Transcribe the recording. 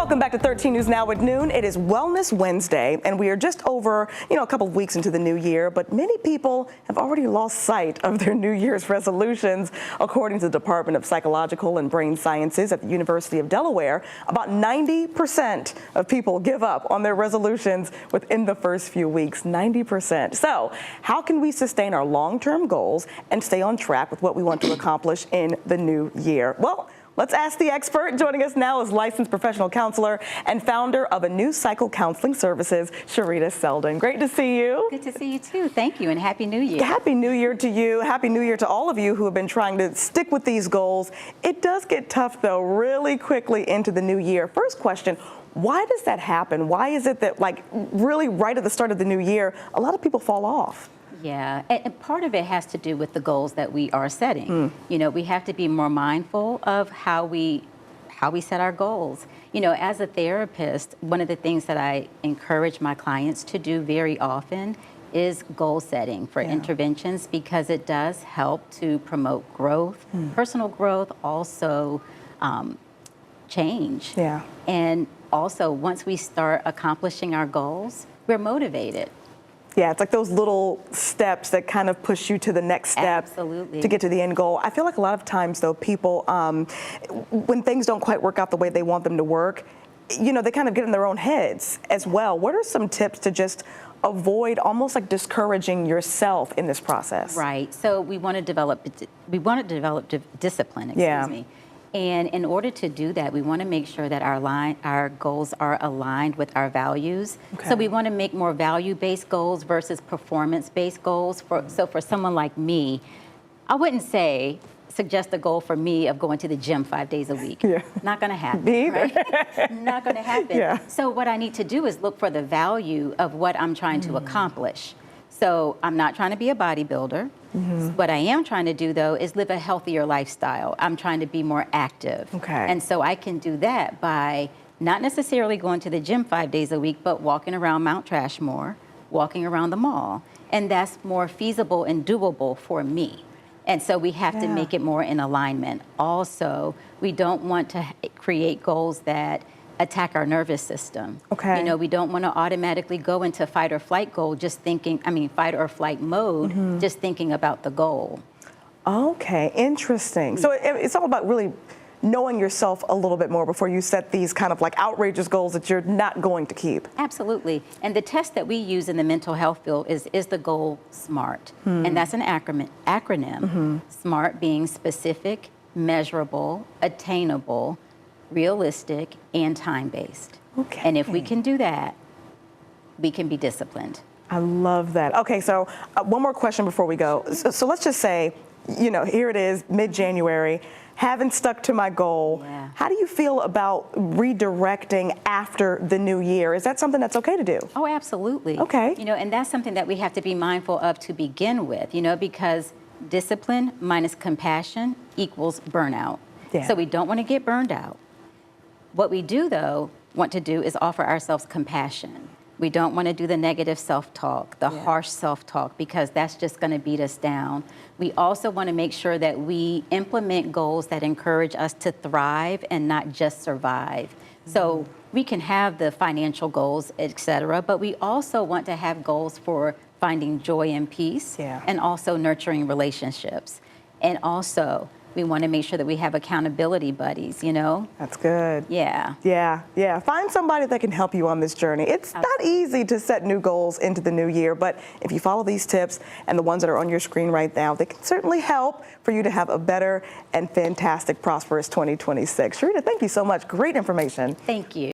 Welcome back to 13 News Now at noon. It is Wellness Wednesday, and we are just over, a couple of weeks into the new year, but many people have already lost sight of their New Year's resolutions. According to the Department of Psychological and Brain Sciences at the University of Delaware, about 90% of people give up on their resolutions within the first few weeks, 90%. So how can we sustain our long-term goals and stay on track with what we want to accomplish in the new year? Well, let's ask the expert. Joining us now is licensed professional counselor and founder of A New Cycle Counseling Services, Sharita Selden. Great to see you. Good to see you too. Thank you, and Happy New Year. Happy New Year to you. Happy New Year to all of you who have been trying to stick with these goals. It does get tough, though, really quickly into the new year. First question, why does that happen? Why is it that, really right at the start of the new year, a lot of people fall off? Yeah, and part of it has to do with the goals that we are setting. We have to be more mindful of how we set our goals. As a therapist, one of the things that I encourage my clients to do very often is goal setting for interventions, because it does help to promote growth, personal growth, also change. Yeah. And also, once we start accomplishing our goals, we're motivated. Yeah, it's like those little steps that kind of push you to the next step. Absolutely. To get to the end goal. I feel like a lot of times, though, people, when things don't quite work out the way they want them to work, they kind of get in their own heads as well. What are some tips to just avoid almost like discouraging yourself in this process? Right. So we want to develop discipline, excuse me. And in order to do that, we want to make sure that our goals are aligned with our values. Okay. So we want to make more value-based goals versus performance-based goals. So for someone like me, I wouldn't suggest a goal for me of going to the gym 5 days a week. Yeah. Not going to happen. Me either. Right? Not going to happen. Yeah. So what I need to do is look for the value of what I'm trying to accomplish. So I'm not trying to be a bodybuilder. What I am trying to do, though, is live a healthier lifestyle. I'm trying to be more active. Okay. And so I can do that by not necessarily going to the gym 5 days a week, but walking around Mount Trashmore, walking around the mall. And that's more feasible and doable for me. And so we have to make it more in alignment. Also, we don't want to create goals that attack our nervous system. Okay. We don't want to automatically go into fight or flight fight or flight mode, just thinking about the goal. Okay, interesting. So it's all about really knowing yourself a little bit more before you set these kind of like outrageous goals that you're not going to keep. Absolutely. And the test that we use in the mental health field is the goal SMART. And that's an acronym. SMART being specific, measurable, attainable, realistic, and time-based. Okay. And if we can do that, we can be disciplined. I love that. Okay, so one more question before we go. So let's just say, here it is, mid-January, haven't stuck to my goal. Yeah. How do you feel about redirecting after the new year? Is that something that's okay to do? Oh, absolutely. Okay. And that's something that we have to be mindful of to begin with, because discipline minus compassion equals burnout. Yeah. So we don't want to get burned out. What we do, though, want to do is offer ourselves compassion. We don't want to do the negative self-talk, the harsh self-talk, because that's just going to beat us down. We also want to make sure that we implement goals that encourage us to thrive and not just survive. So we can have the financial goals, etc., but we also want to have goals for finding joy and peace, and also nurturing relationships. And also, we want to make sure that we have accountability buddies, That's good. Yeah. Yeah. Find somebody that can help you on this journey. It's not easy to set new goals into the new year, but if you follow these tips and the ones that are on your screen right now, they can certainly help for you to have a better and fantastic, prosperous 2026. Sharita, thank you so much. Great information. Thank you.